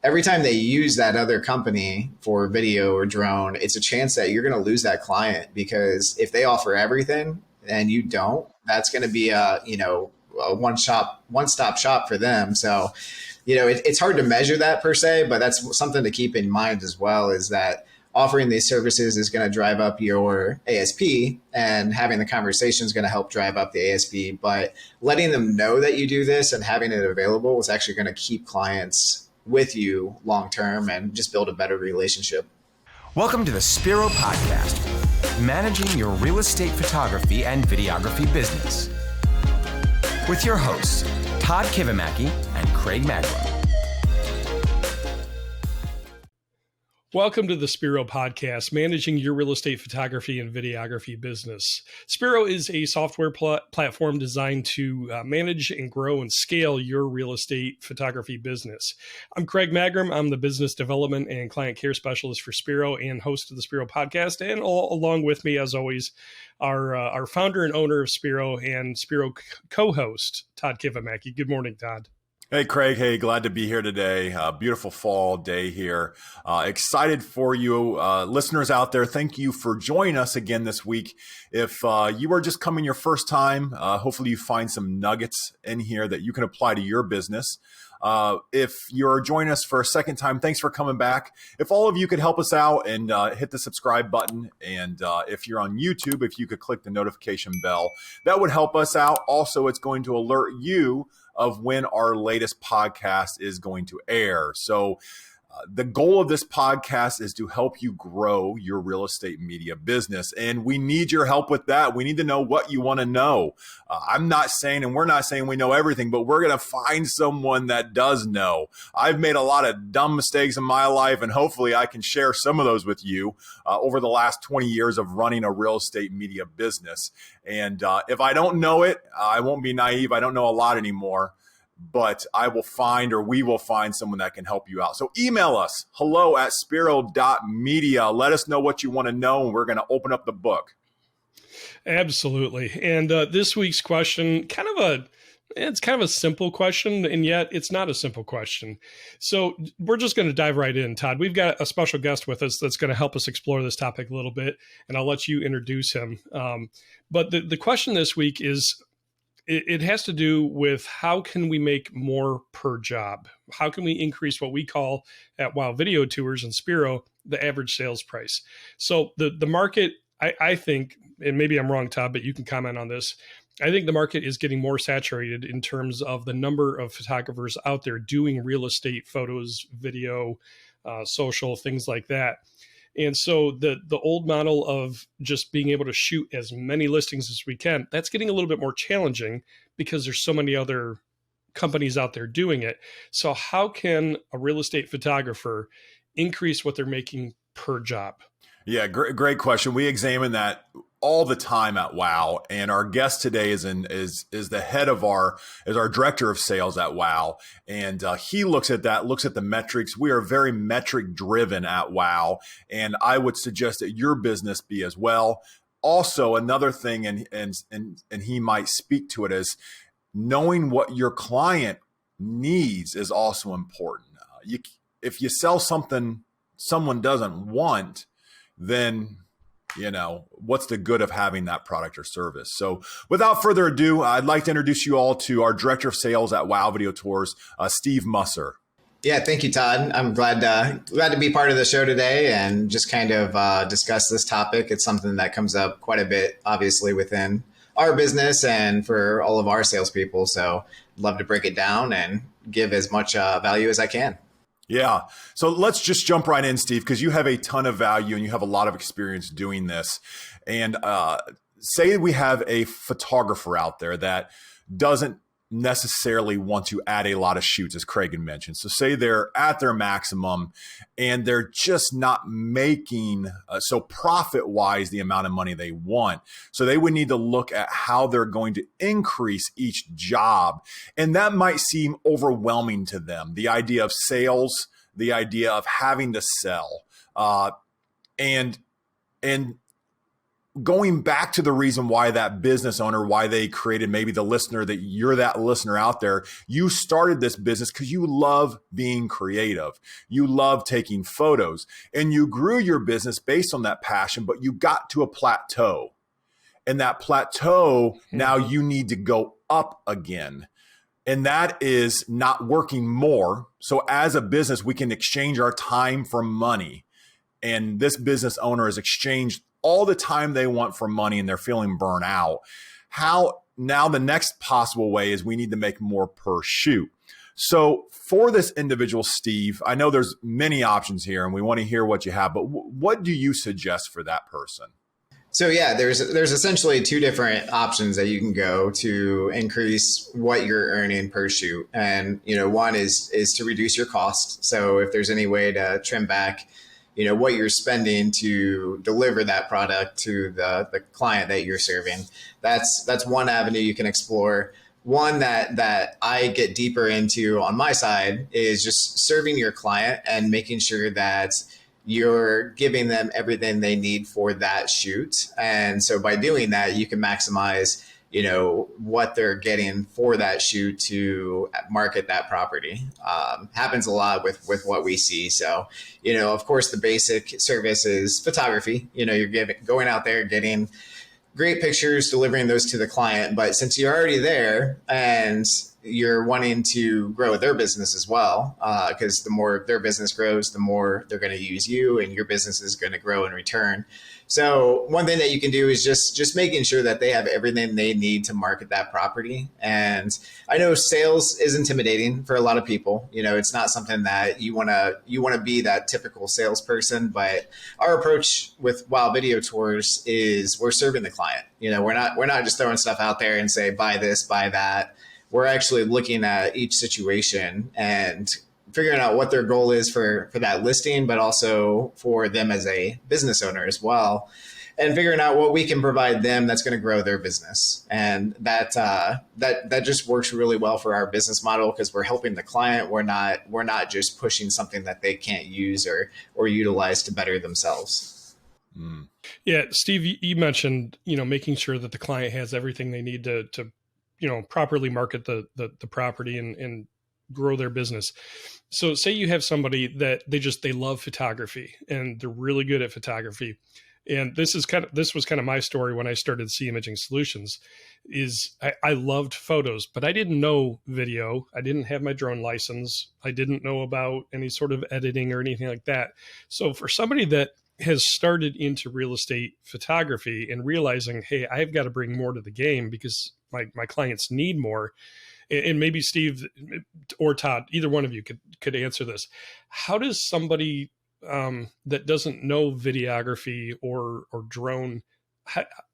every time they use that other company for video or drone, it's a chance that you're going to lose that client, because if they offer everything and you don't, that's going to be a one-stop shop for them. So, it's hard to measure that per se, but that's something to keep in mind as well, is that offering these services is going to drive up your ASP, and having the conversation is going to help drive up the ASP. But letting them know that you do this and having it available is actually going to keep clients with you long term and just build a better relationship. Welcome to the Spiro Podcast, managing your real estate photography and videography business. With your hosts, Todd Kivimaki and Craig Magrum. Welcome to the Spiro Podcast, managing your real estate photography and videography business. Spiro is a software platform designed to manage and grow and scale your real estate photography business. I'm Craig Magrum. I'm the business development and client care specialist for Spiro and host of the Spiro Podcast. And along with me, as always, our founder and owner of Spiro and Spiro co-host, Todd Kivimaki. Good morning, Todd. Hey, Craig. Hey, glad to be here today. Beautiful fall day here. Excited for you listeners out there. Thank you for joining us again this week. If you are just coming your first time, hopefully you find some nuggets in here that you can apply to your business. If you're joining us for a second time, thanks for coming back. If all of you could help us out and hit the subscribe button, and if you're on YouTube, if you could click the notification bell, that would help us out. Also, it's going to alert you of when our latest podcast is going to air. So the goal of this podcast is to help you grow your real estate media business. And we need your help with that. We need to know what you want to know. I'm not saying, and we're not saying we know everything, but we're going to find someone that does know. I've made a lot of dumb mistakes in my life, and hopefully I can share some of those with you over the last 20 years of running a real estate media business. And if I don't know it, I won't be naive. I don't know a lot anymore. But we will find someone that can help you out. So email us, hello@spiro.media. Let us know what you want to know, and we're going to open up the book. Absolutely. And this week's question, it's kind of a simple question, and yet it's not a simple question. So we're just going to dive right in, Todd. We've got a special guest with us that's going to help us explore this topic a little bit, and I'll let you introduce him. But the question this week is, it has to do with how can we make more per job? How can we increase what we call at Wow Video Tours and Spiro, the average sales price? So the market, I think, and maybe I'm wrong, Todd, but you can comment on this. I think the market is getting more saturated in terms of the number of photographers out there doing real estate photos, video, social, things like that. And so the old model of just being able to shoot as many listings as we can, that's getting a little bit more challenging because there's so many other companies out there doing it. So how can a real estate photographer increase what they're making per job? Yeah, great question. We examine that all the time at WOW, and our guest today is the head of our director of sales at WOW, and he looks at the metrics. We are very metric driven at WOW, and I would suggest that your business be as well. Also, another thing, and he might speak to it, is knowing what your client needs is also important. If you sell something someone doesn't want, then what's the good of having that product or service? So without further ado, I'd like to introduce you all to our director of sales at Wow Video Tours, Steve Musser. Yeah, thank you, Todd. I'm glad to be part of the show today and just kind of discuss this topic. It's something that comes up quite a bit, obviously, within our business and for all of our salespeople. So I'd love to break it down and give as much value as I can. Yeah. So let's just jump right in, Steve, because you have a ton of value and you have a lot of experience doing this. And say we have a photographer out there that doesn't necessarily want to add a lot of shoots, as Craig had mentioned. So say they're at their maximum and they're just not making so profit-wise the amount of money they want. So they would need to look at how they're going to increase each job. And that might seem overwhelming to them. The idea of sales, the idea of having to sell. And going back to the reason why that business owner, why they created, maybe the listener, that you're that listener out there, you started this business because you love being creative. You love taking photos, and you grew your business based on that passion, but you got to a plateau. And that plateau, now you need to go up again. And that is not working more. So as a business, we can exchange our time for money. And this business owner has exchanged all the time they want for money, and they're feeling burnt out. How now the next possible way is we need to make more per shoot. So for this individual, Steve, I know there's many options here and we want to hear what you have, but what do you suggest for that person? So yeah, there's essentially two different options that you can go to increase what you're earning per shoot. And, one is to reduce your cost. So if there's any way to trim back, what you're spending to deliver that product to the client that you're serving, that's one avenue you can explore. One that I get deeper into on my side is just serving your client and making sure that you're giving them everything they need for that shoot. And so by doing that, you can maximize, what they're getting for that shoot to market that property. Happens a lot with what we see. So, of course, the basic service is photography. You're going out there, getting great pictures, delivering those to the client. But since you're already there and you're wanting to grow their business as well, because the more their business grows, the more they're going to use you, and your business is going to grow in return. So one thing that you can do is just making sure that they have everything they need to market that property. And I know sales is intimidating for a lot of people. It's not something that you want to be that typical salesperson. But our approach with Wow Video Tours is we're serving the client. We're not just throwing stuff out there and say buy this, buy that. We're actually looking at each situation and figuring out what their goal is for that listing, but also for them as a business owner as well, and figuring out what we can provide them that's going to grow their business. And that just works really well for our business model because we're helping the client. We're not just pushing something that they can't use or utilize to better themselves. Mm. Yeah, Steve, you mentioned, making sure that the client has everything they need to properly market the property and grow their business. So say you have somebody that they love photography and they're really good at photography. And this was kind of my story when I started C Imaging Solutions. Is I loved photos, but I didn't know video. I didn't have my drone license. I didn't know about any sort of editing or anything like that. So for somebody that has started into real estate photography and realizing, hey, I've got to bring more to the game because my clients need more. And maybe Steve or Todd, either one of you could answer this. How does somebody that doesn't know videography or drone,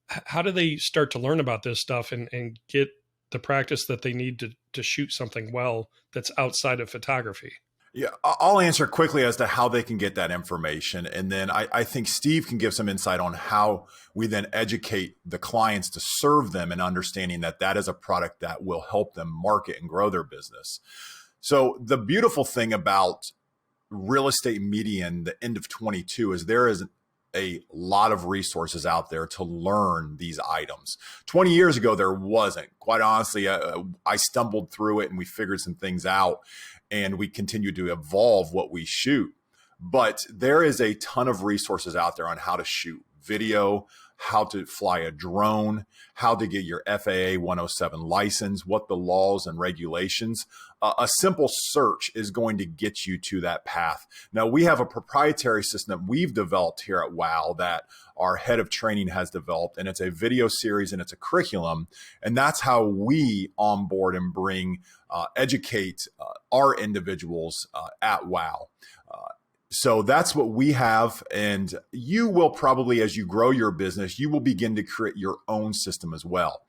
how do they start to learn about this stuff and get the practice that they need to shoot something well that's outside of photography? Yeah, I'll answer quickly as to how they can get that information. And then I think Steve can give some insight on how we then educate the clients to serve them and understanding that is a product that will help them market and grow their business. So the beautiful thing about real estate media in the end of 22 is there is a lot of resources out there to learn these items. 20 years ago, there wasn't. Quite honestly, I stumbled through it and we figured some things out. And we continue to evolve what we shoot. But there is a ton of resources out there on how to shoot video, how to fly a drone, how to get your FAA 107 license, what the laws and regulations. A simple search is going to get you to that path. Now, we have a proprietary system we've developed here at WOW that our head of training has developed, and it's a video series and it's a curriculum. And that's how we onboard and educate our individuals at WOW. So that's what we have. And you will probably, as you grow your business, you will begin to create your own system as well.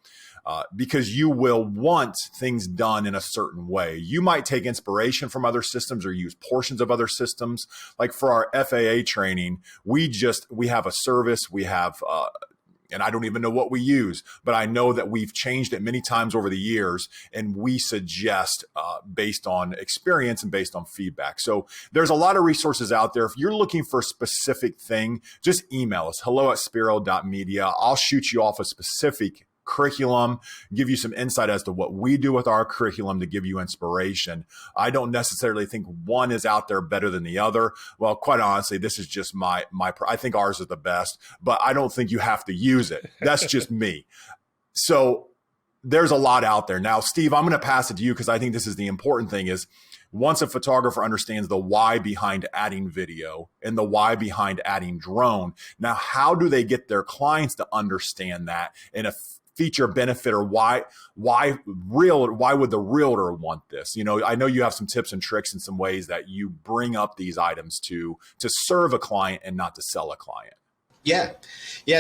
Because you will want things done in a certain way. You might take inspiration from other systems or use portions of other systems. Like for our FAA training, we have a service, we have and I don't even know what we use, but I know that we've changed it many times over the years, and we suggest based on experience and based on feedback. So there's a lot of resources out there. If you're looking for a specific thing, just email us, hello@spiro.media. I'll shoot you off a specific curriculum, give you some insight as to what we do with our curriculum to give you inspiration. I don't necessarily think one is out there better than the other. Well, quite honestly, this is just my I think ours is the best, but I don't think you have to use it. That's just me. So there's a lot out there. Now, Steve, I'm going to pass it to you because I think this is the important thing is once a photographer understands the why behind adding video and the why behind adding drone, now how do they get their clients to understand that in a feature benefit, or why would the realtor want this? I know you have some tips and tricks and some ways that you bring up these items to serve a client and not to sell a client. Yeah.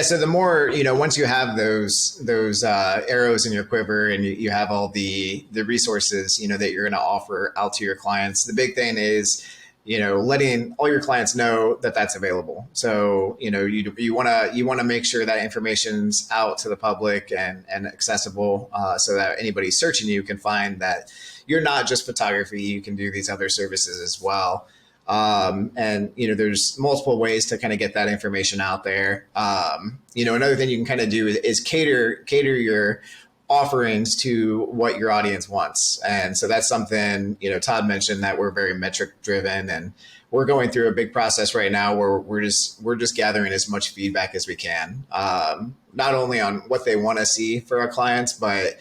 So the more, once you have those arrows in your quiver and you have all the resources, that you're going to offer out to your clients, the big thing is, letting all your clients know that that's available. So, you want to make sure that information's out to the public and accessible, so that anybody searching you can find that you're not just photography, you can do these other services as well. And there's multiple ways to kind of get that information out there. Another thing you can kind of do is cater your offerings to what your audience wants. And so that's something, Todd mentioned that we're very metric driven, and we're going through a big process right now where we're just gathering as much feedback as we can, not only on what they want to see for our clients, but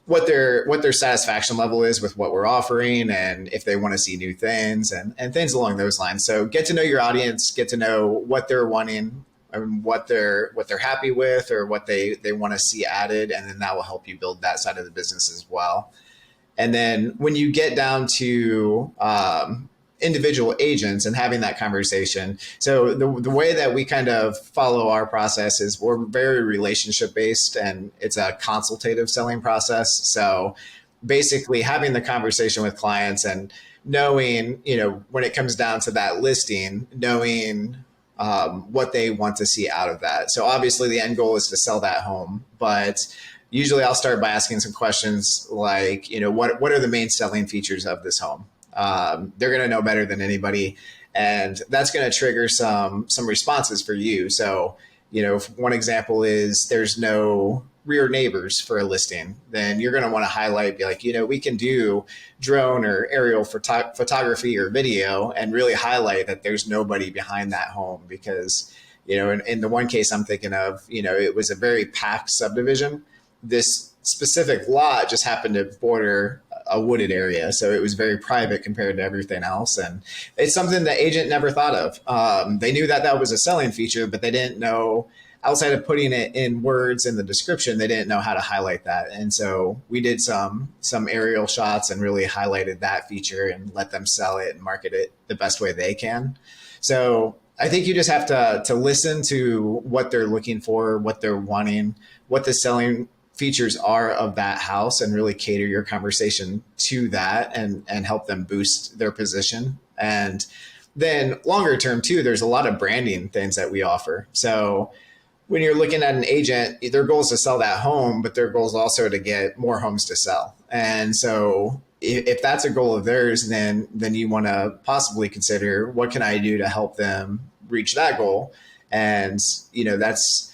what their satisfaction level is with what we're offering, and if they want to see new things and things along those lines. So get to know your audience, get to know what they're wanting and what they're happy with, or what they want to see added. And then that will help you build that side of the business as well. And then when you get down to individual agents and having that conversation. So the way that we kind of follow our process is we're very relationship based, and it's a consultative selling process. So basically having the conversation with clients and knowing, when it comes down to that listing, knowing what they want to see out of that. So obviously the end goal is to sell that home, but usually I'll start by asking some questions like, what are the main selling features of this home? They're going to know better than anybody, and that's going to trigger some responses for you. So, if one example is there's no rear neighbors for a listing, then you're going to want to highlight, be like, we can do drone or aerial photography or video, and really highlight that there's nobody behind that home. Because, in the one case I'm thinking of, it was a very packed subdivision. This specific lot just happened to border a wooded area. So it was very private compared to everything else. And it's something the agent never thought of. They knew that was a selling feature, but they didn't know, outside of putting it in words in the description, they didn't know how to highlight that. And so we did some aerial shots and really highlighted that feature and let them sell it and market it the best way they can. So I think you just have to listen to what they're looking for, what they're wanting, what the selling features are of that house, and really cater your conversation to that and help them boost their position. And then longer term too, there's a lot of branding things that we offer. So when you're looking at an agent, their goal is to sell that home, but their goal is also to get more homes to sell. And so if that's a goal of theirs, then you want to possibly consider, what can I do to help them reach that goal? And, that's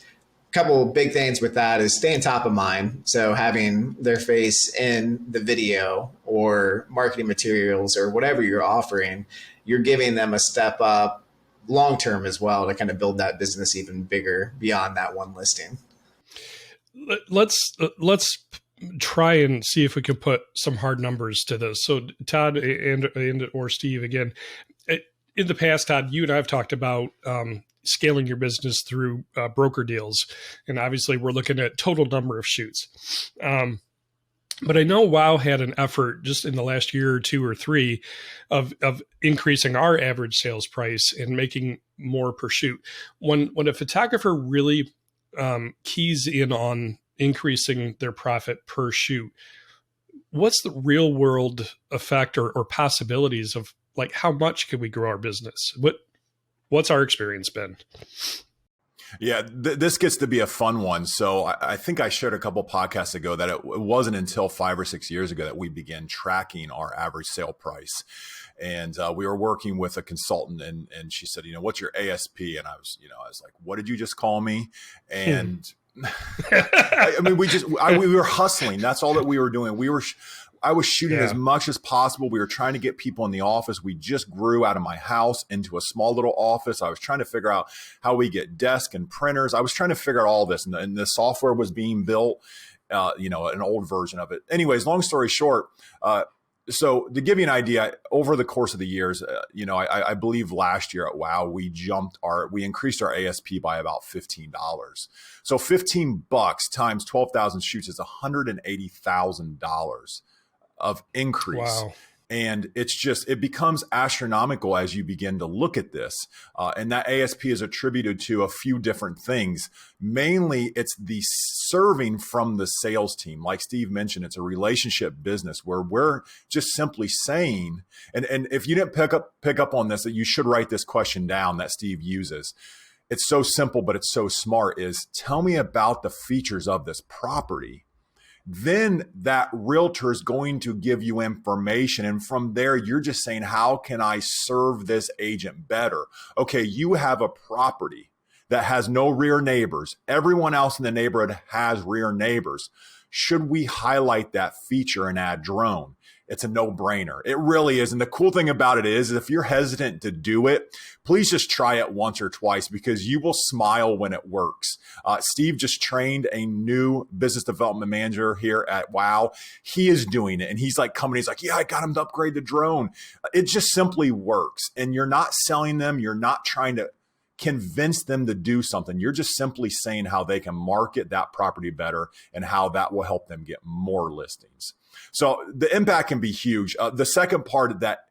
couple of big things with that is staying top of mind. So having their face in the video or marketing materials or whatever you're offering, you're giving them a step up long-term as well to kind of build that business even bigger beyond that one listing. Let's try and see if we can put some hard numbers to this. So Todd and or Steve, again, in the past, Todd, you and I have talked about scaling your business through broker deals. And obviously we're looking at total number of shoots. But I know WOW had an effort just in the last year or two or three of increasing our average sales price and making more per shoot. When a photographer really keys in on increasing their profit per shoot, what's the real world effect or possibilities of, like, how much can we grow our business? What's our experience been? Yeah, this gets to be a fun one. So I think I shared a couple podcasts ago that it wasn't until 5 or 6 years ago that we began tracking our average sale price. And we were working with a consultant, and she said, what's your ASP? And I was like, what did you just call me? And I mean, we were hustling. That's all that we were doing. I was shooting as much as possible. We were trying to get people in the office. We just grew out of my house into a small little office. I was trying to figure out how we get desks and printers. I was trying to figure out all this, and the software was being built, an old version of it. Anyways, long story short, so to give you an idea, over the course of the years, I believe last year at WOW, we increased our ASP by about $15. So $15 times 12,000 shoots is $180,000 of increase. Wow. And it becomes astronomical as you begin to look at this. And that ASP is attributed to a few different things. Mainly, it's the serving from the sales team. Like Steve mentioned, it's a relationship business where we're just simply saying, and if you didn't pick up on this, that you should write this question down that Steve uses. It's so simple, but it's so smart, is tell me about the features of this property. Then that realtor is going to give you information. And from there, you're just saying, how can I serve this agent better? Okay, you have a property that has no rear neighbors. Everyone else in the neighborhood has rear neighbors. Should we highlight that feature and add drone? It's a no-brainer. It really is. And the cool thing about it is if you're hesitant to do it, please just try it once or twice because you will smile when it works. Steve just trained a new business development manager here at WOW. He is doing it. And he's like yeah, I got him to upgrade the drone. It just simply works. And you're not selling them. You're not trying to convince them to do something. You're just simply saying how they can market that property better and how that will help them get more listings. So the impact can be huge. The second part that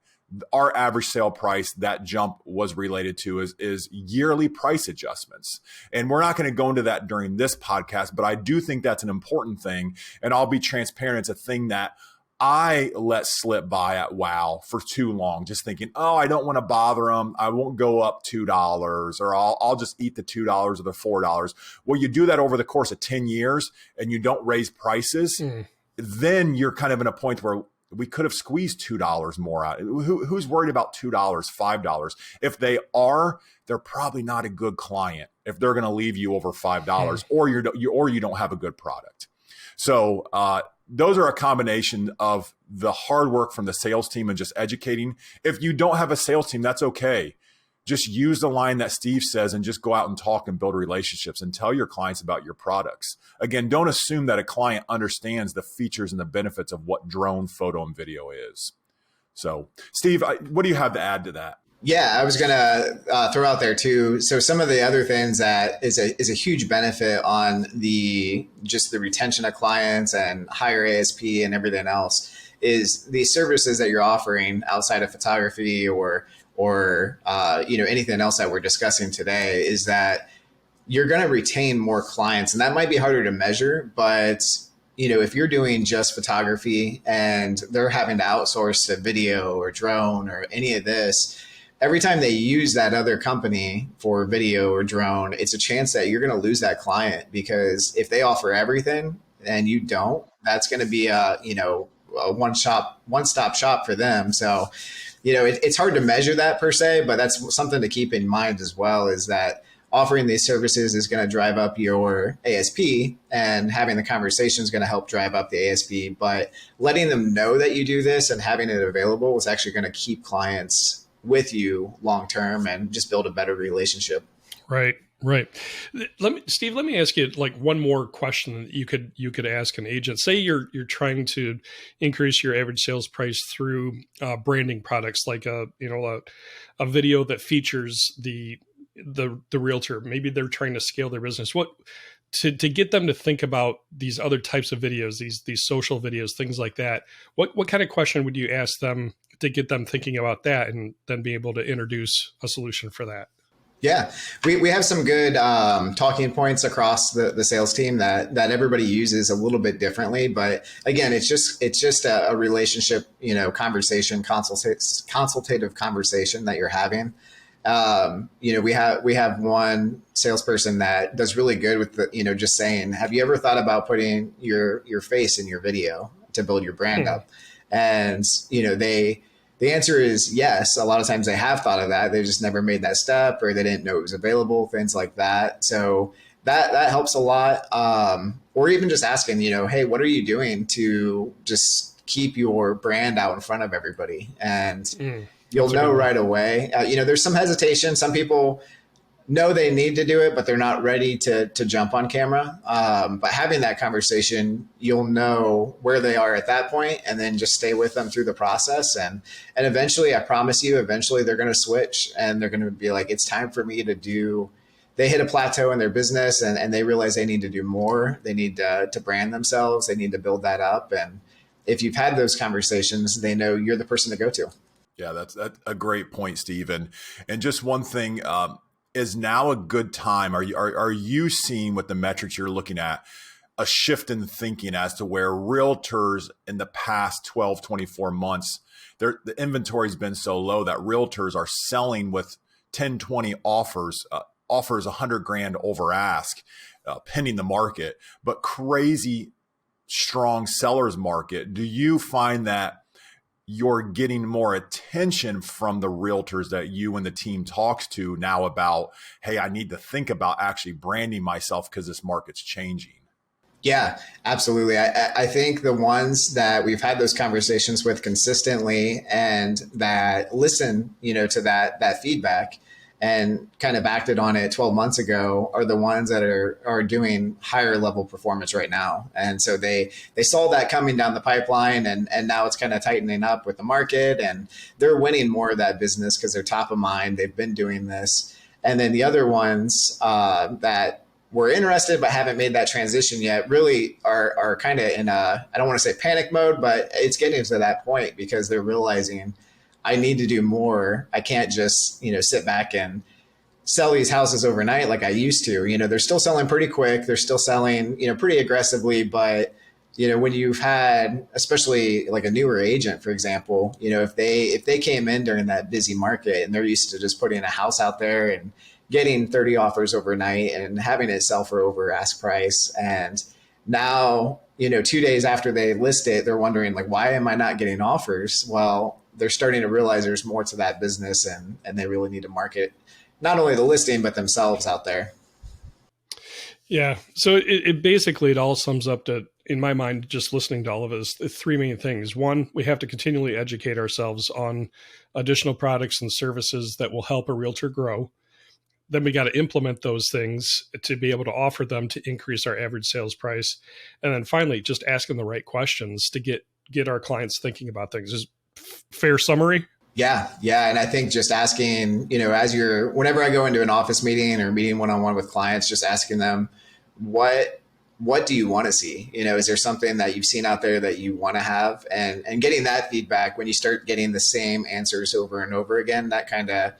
our average sale price, that jump was related to is yearly price adjustments. And we're not going to go into that during this podcast, but I do think that's an important thing. And I'll be transparent. It's a thing that I let slip by at WOW for too long, just thinking, oh, I don't want to bother them. I won't go up $2 or I'll just eat the $2 or the $4. Well, you do that over the course of 10 years and you don't raise prices. Then you're kind of in a point where we could have squeezed $2 more out. Who's worried about $2, $5? If they are, they're probably not a good client if they're going to leave you over $5 or you don't have a good product. So those are a combination of the hard work from the sales team and just educating. If you don't have a sales team, that's okay. Just use the line that Steve says and just go out and talk and build relationships and tell your clients about your products. Again, don't assume that a client understands the features and the benefits of what drone photo and video is. So, Steve, what do you have to add to that? Yeah, I was going to throw out there too. So some of the other things that is a huge benefit on the retention of clients and higher ASP and everything else is the services that you're offering outside of photography or anything else that we're discussing today is that you're going to retain more clients. And that might be harder to measure, but if you're doing just photography and they're having to outsource to video or drone or any of this, every time they use that other company for video or drone, it's a chance that you're going to lose that client because if they offer everything and you don't, that's going to be a one-stop shop for them. So, it's hard to measure that per se, but that's something to keep in mind as well, is that offering these services is going to drive up your ASP and having the conversation is going to help drive up the ASP. But letting them know that you do this and having it available is actually going to keep clients with you long-term and just build a better relationship. Right. Steve, let me ask you like one more question that you could ask an agent. Say you're trying to increase your average sales price through branding products like a video that features the realtor. Maybe they're trying to scale their business. What to get them to think about these other types of videos, these social videos, things like that. What kind of question would you ask them to get them thinking about that and then be able to introduce a solution for that? Yeah, we have some good talking points across the sales team that everybody uses a little bit differently. But again, it's just a relationship, conversation, consultative conversation that you're having. We have one salesperson that does really good with just saying, have you ever thought about putting your face in your video to build your brand up? And, the answer is yes. A lot of times they have thought of that. They just never made that step, or they didn't know it was available, things like that. So that helps a lot. Or even just asking, hey, what are you doing to just keep your brand out in front of everybody? And you'll know right away. There's some hesitation. Some people know they need to do it, but they're not ready to jump on camera. But having that conversation, you'll know where they are at that point, and then just stay with them through the process. And eventually, I promise you, eventually they're going to switch, and they're going to be like, it's time for me to do. They hit a plateau in their business, and they realize they need to do more. They need to brand themselves. They need to build that up. And if you've had those conversations, they know you're the person to go to. Yeah, that's a great point, Steve. And just one thing, is now a good time? Are you seeing, with the metrics you're looking at, a shift in thinking as to where realtors in the past 12, 24 months, the inventory has been so low that realtors are selling with 10, 20 offers 100 grand over ask, pending the market, but crazy strong sellers market? Do you find that you're getting more attention from the realtors that you and the team talks to now about, hey, I need to think about actually branding myself because this market's changing? Yeah, absolutely. I think the ones that we've had those conversations with consistently and that listen, to that feedback and kind of acted on it 12 months ago are the ones that are doing higher level performance right now. And so they saw that coming down the pipeline, and now it's kind of tightening up with the market, and they're winning more of that business because they're top of mind. They've been doing this. And then the other ones that were interested but haven't made that transition yet really are kind of in I don't want to say panic mode, but it's getting to that point because they're realizing, I need to do more. I can't just, sit back and sell these houses overnight like I used to. They're still selling pretty quick. They're still selling, pretty aggressively. But, when you've had, especially like a newer agent, for example, if they came in during that busy market and they're used to just putting a house out there and getting 30 offers overnight and having it sell for over ask price, and now, 2 days after they list it, they're wondering, like, why am I not getting offers? Well, they're starting to realize there's more to that business, and they really need to market not only the listing, but themselves out there. Yeah. So it all sums up to, in my mind, just listening to all of us, the three main things. One, we have to continually educate ourselves on additional products and services that will help a realtor grow. Then we got to implement those things to be able to offer them to increase our average sales price. And then finally, just asking the right questions to get our clients thinking about things. Is fair summary? Yeah. And I think just asking, whenever I go into an office meeting or meeting one-on-one with clients, just asking them, what do you want to see? Is there something that you've seen out there that you want to have? And getting that feedback, when you start getting the same answers over and over again, that kind of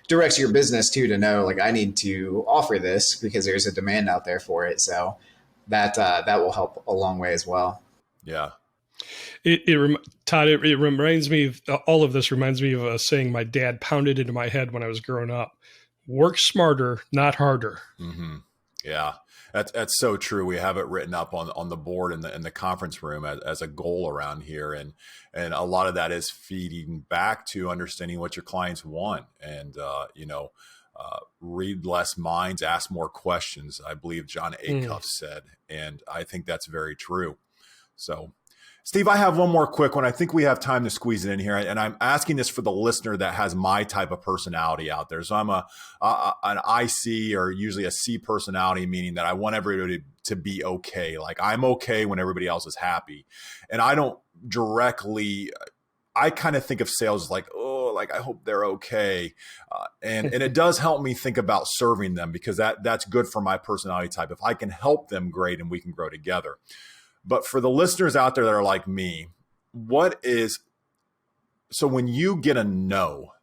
directs your business too, to know, like, I need to offer this because there's a demand out there for it. So that will help a long way as well. Yeah. Todd, it reminds me of, all of this reminds me of a saying my dad pounded into my head when I was growing up: work smarter, not harder. Mm-hmm. Yeah, that's so true. We have it written up on the board in the conference room as a goal around here. And a lot of that is feeding back to understanding what your clients want, and, read less minds, ask more questions, I believe John Acuff said. And I think that's very true. So, Steve, I have one more quick one. I think we have time to squeeze it in here. And I'm asking this for the listener that has my type of personality out there. So I'm an IC, or usually a C personality, meaning that I want everybody to be okay. Like, I'm okay when everybody else is happy. And I don't directly, I kind of think of sales as like, oh, like, I hope they're okay. And it does help me think about serving them, because that's good for my personality type. If I can help them, great, and we can grow together. But for the listeners out there that are like me, so when you get a no,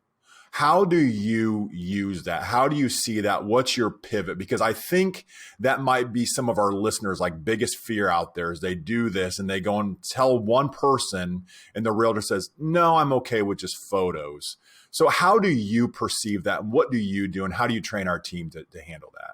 How do you use that? How do you see that? What's your pivot? Because I think that might be some of our listeners' like biggest fear out there is they do this and they go and tell one person and the realtor says, no, I'm okay with just photos. So how do you perceive that? What do you do? And how do you train our team to handle that?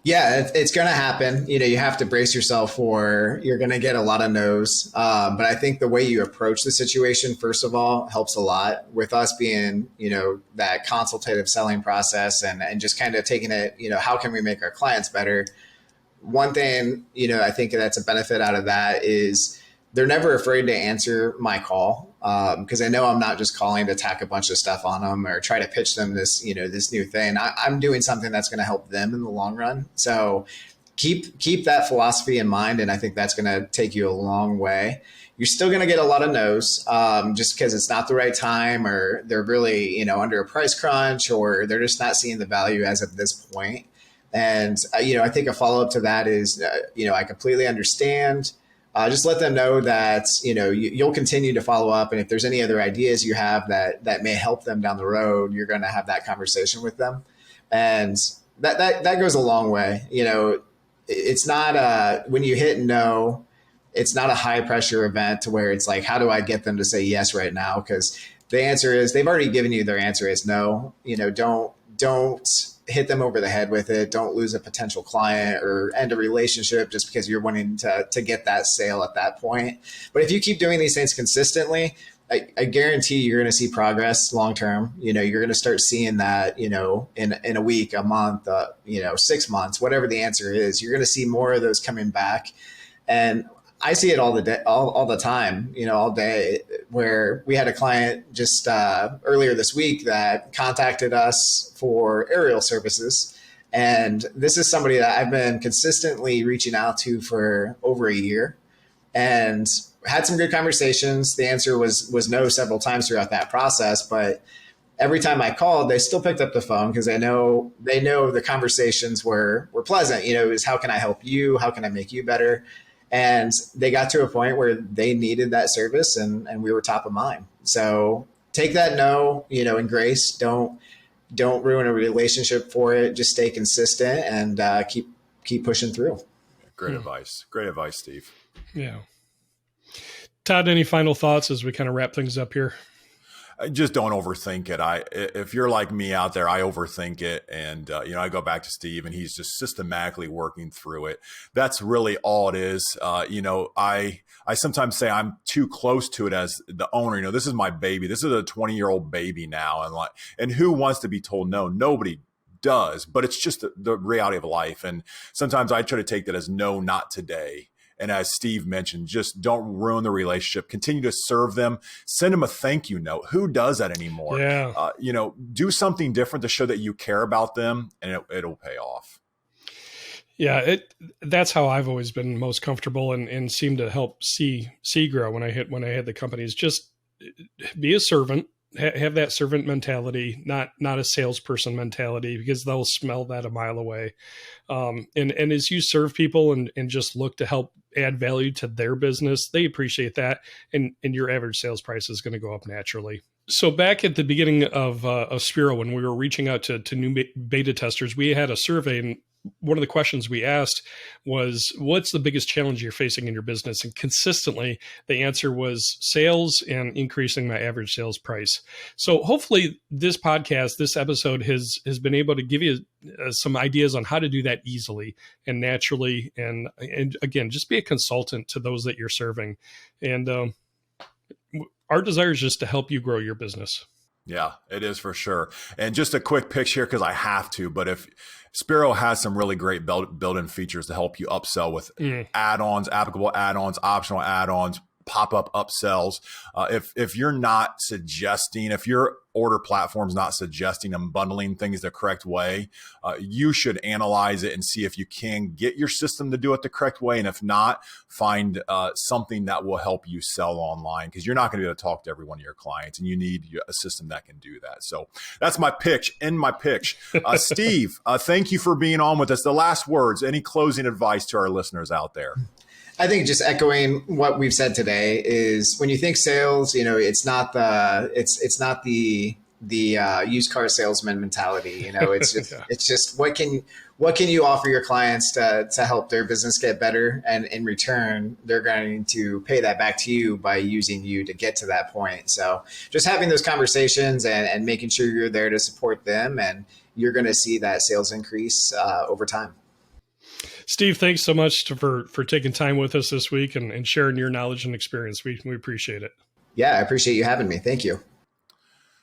Yeah, it's going to happen. You have to brace yourself for, you're going to get a lot of no's. But I think the way you approach the situation, first of all, helps a lot with us being, that consultative selling process and just kind of taking it, how can we make our clients better? One thing, I think that's a benefit out of that is they're never afraid to answer my call. Because I know I'm not just calling to tack a bunch of stuff on them or try to pitch them this, this new thing. I'm doing something that's going to help them in the long run. So keep that philosophy in mind. And I think that's going to take you a long way. You're still going to get a lot of no's just because it's not the right time or they're really, under a price crunch or they're just not seeing the value as of this point. And, I think a follow-up to that is, I completely understand. Just let them know that, you'll continue to follow up. And if there's any other ideas you have that may help them down the road, you're going to have that conversation with them. And that goes a long way. It's not when you hit no, it's not a high pressure event to where it's like, how do I get them to say yes right now? Because the answer is they've already given you their answer is no. Don't hit them over the head with it. Don't lose a potential client or end a relationship just because you're wanting to get that sale at that point. But if you keep doing these things consistently, I guarantee you're going to see progress long term. You're going to start seeing that, in a week, a month, 6 months, whatever the answer is, you're going to see more of those coming back. And I see it all the time, all day, where we had a client just earlier this week that contacted us for aerial services. And this is somebody that I've been consistently reaching out to for over a year and had some good conversations. The answer was no several times throughout that process, but every time I called, they still picked up the phone because they know the conversations were pleasant. It was, how can I help you? How can I make you better? And they got to a point where they needed that service and we were top of mind. So take that no, in grace. Don't ruin a relationship for it. Just stay consistent and keep pushing through. Great advice. Great advice, Steve. Yeah. Todd, any final thoughts as we kind of wrap things up here? Just don't overthink it. If you're like me out there, I overthink it. And, I go back to Steve and he's just systematically working through it. That's really all it is. I sometimes say I'm too close to it as the owner. This is my baby. This is a 20-year-old baby now. And who wants to be told no? Nobody does, but it's just the reality of life. And sometimes I try to take that as no, not today. And as Steve mentioned, just don't ruin the relationship. Continue to serve them. Send them a thank you note. Who does that anymore? Yeah. Do something different to show that you care about them, and it'll pay off. Yeah, that's how I've always been most comfortable and seem to help see grow when I had the companies. Just be a servant. Have that servant mentality, not a salesperson mentality, because they'll smell that a mile away. And as you serve people and just look to help add value to their business, they appreciate that. And your average sales price is going to go up naturally. So back at the beginning of Spiro, when we were reaching out to new beta testers, we had a survey, and one of the questions we asked was, what's the biggest challenge you're facing in your business? And consistently, the answer was sales and increasing my average sales price. So hopefully this podcast, this episode has been able to give you some ideas on how to do that easily and naturally. And again, just be a consultant to those that you're serving. And our desire is just to help you grow your business. Yeah, it is for sure. And just a quick pitch here, because I have to, but if Spiro has some really great built-in features to help you upsell with add-ons, applicable add-ons, optional add-ons, pop-up upsells. If you're not suggesting, if your order platform's not suggesting and bundling things the correct way, you should analyze it and see if you can get your system to do it the correct way. And if not, find something that will help you sell online, because you're not going to be able to talk to every one of your clients, and you need a system that can do that. So that's my pitch. End my pitch. Steve, thank you for being on with us. The last words, any closing advice to our listeners out there? I think just echoing what we've said today is, when you think sales, it's not the the used car salesman mentality. You know, it's just, Yeah. it's just what can you offer your clients to help their business get better? And in return, they're going to pay that back to you by using you to get to that point. So just having those conversations and making sure you're there to support them, and you're going to see that sales increase over time. Steve, thanks so much for taking time with us this week and sharing your knowledge and experience. We appreciate it. Yeah, I appreciate you having me. Thank you.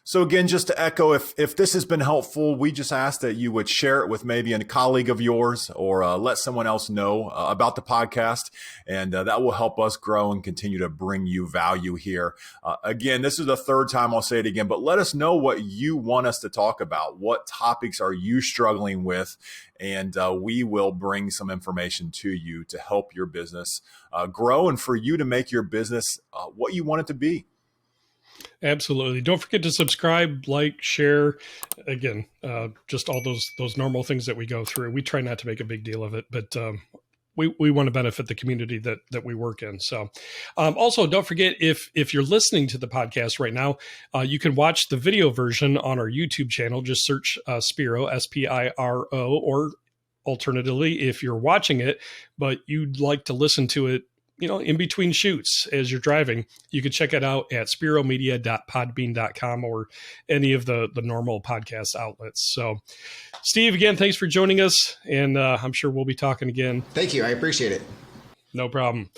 So again, just to echo, if this has been helpful, we just ask that you would share it with maybe a colleague of yours, or let someone else know about the podcast, and that will help us grow and continue to bring you value here. Again, this is the third time I'll say it again, but let us know what you want us to talk about. What topics are you struggling with? And we will bring some information to you to help your business grow, and for you to make your business what you want it to be. Absolutely. Don't forget to subscribe, like, share. Again, just all those normal things that we go through. We try not to make a big deal of it, but we want to benefit the community that we work in. So also, don't forget, if you're listening to the podcast right now, you can watch the video version on our YouTube channel. Just search Spiro, Spiro, or alternatively, if you're watching it, but you'd like to listen to it, in between shoots as you're driving, you can check it out at spiromedia.podbean.com or any of the normal podcast outlets. So, Steve, again, thanks for joining us, and I'm sure we'll be talking again. Thank you. I appreciate it. No problem.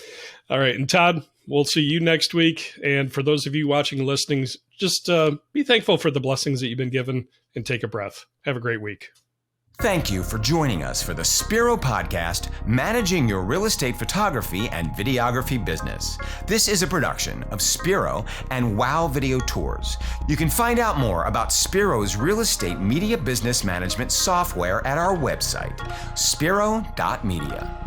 All right. And Todd, we'll see you next week. And for those of you watching and listening, just be thankful for the blessings that you've been given and take a breath. Have a great week. Thank you for joining us for the Spiro Podcast, Managing Your Real Estate Photography and Videography Business. This is a production of Spiro and Wow Video Tours. You can find out more about Spiro's real estate media business management software at our website, spiro.media.